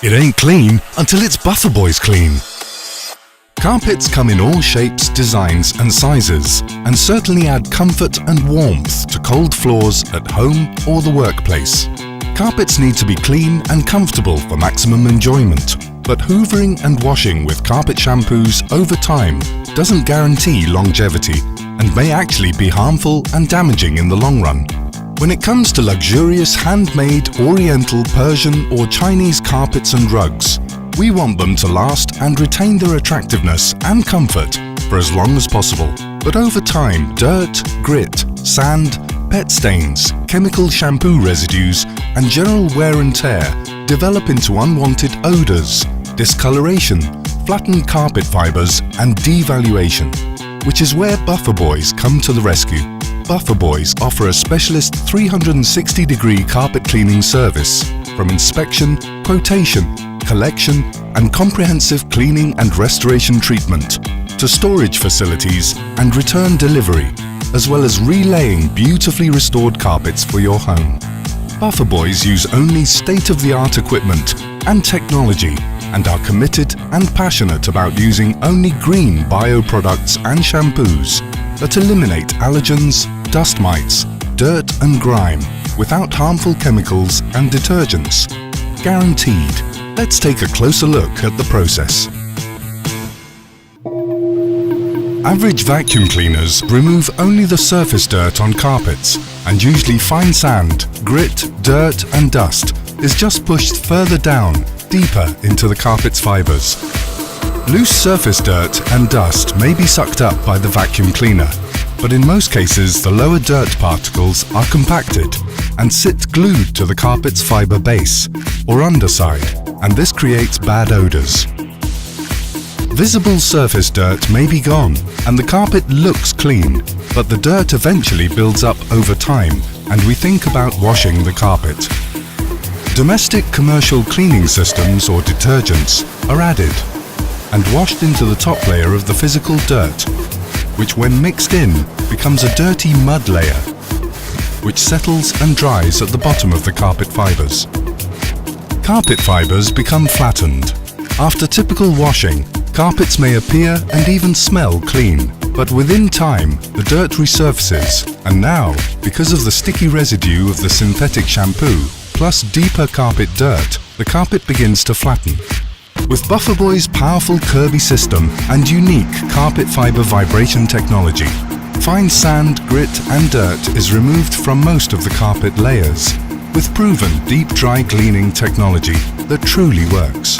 It ain't clean until it's Bufferboys clean. Carpets come in all shapes, designs and sizes, and certainly add comfort and warmth to cold floors at home or the workplace. Carpets need to be clean and comfortable for maximum enjoyment, but hoovering and washing with carpet shampoos over time doesn't guarantee longevity and may actually be harmful and damaging in the long run. When it comes to luxurious handmade Oriental, Persian or Chinese carpets and rugs, we want them to last and retain their attractiveness and comfort for as long as possible. But over time, dirt, grit, sand, pet stains, chemical shampoo residues and general wear and tear develop into unwanted odours, discoloration, flattened carpet fibres and devaluation, which is where Bufferboys come to the rescue. Bufferboys offer a specialist 360-degree carpet cleaning service, from inspection, quotation, collection and comprehensive cleaning and restoration treatment, to storage facilities and return delivery, as well as relaying beautifully restored carpets for your home. Bufferboys use only state-of-the-art equipment and technology and are committed and passionate about using only green bio-products and shampoos that eliminate allergens, dust mites, dirt and grime without harmful chemicals and detergents. Guaranteed. Let's take a closer look at the process. Average vacuum cleaners remove only the surface dirt on carpets, and usually fine sand, grit, dirt and dust is just pushed further down, deeper into the carpet's fibres. Loose surface dirt and dust may be sucked up by the vacuum cleaner, but in most cases the lower dirt particles are compacted and sit glued to the carpet's fibre base or underside, and this creates bad odours. Visible surface dirt may be gone and the carpet looks clean, but the dirt eventually builds up over time and we think about washing the carpet. Domestic commercial cleaning systems or detergents are added and washed into the top layer of the physical dirt, which when mixed in becomes a dirty mud layer, which settles and dries at the bottom of the carpet fibres. Carpet fibres become flattened. After typical washing, carpets may appear and even smell clean, but within time the dirt resurfaces, and now, because of the sticky residue of the synthetic shampoo plus deeper carpet dirt, the carpet begins to flatten. With Bufferboys' powerful Kirby system and unique carpet fibre vibration technology, fine sand, grit and dirt is removed from most of the carpet layers, with proven deep dry cleaning technology that truly works.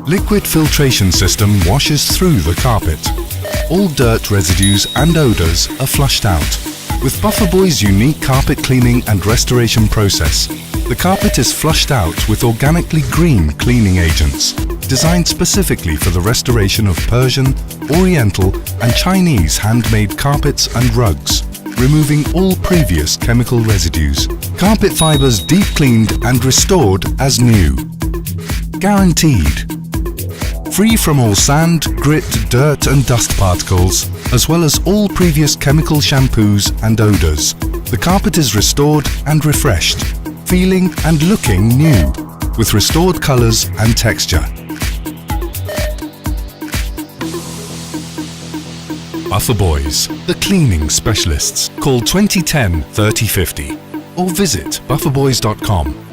Liquid filtration system washes through the carpet. All dirt residues and odours are flushed out. With Bufferboys' unique carpet cleaning and restoration process, the carpet is flushed out with organically green cleaning agents, designed specifically for the restoration of Persian, Oriental and Chinese handmade carpets and rugs, removing all previous chemical residues. Carpet fibres deep cleaned and restored as new. Guaranteed. Free from all sand, grit, dirt and dust particles, as well as all previous chemical shampoos and odours. The carpet is restored and refreshed, feeling and looking new, with restored colours and texture. Bufferboys, the cleaning specialists. Call 2010 3050 or visit bufferboys.com.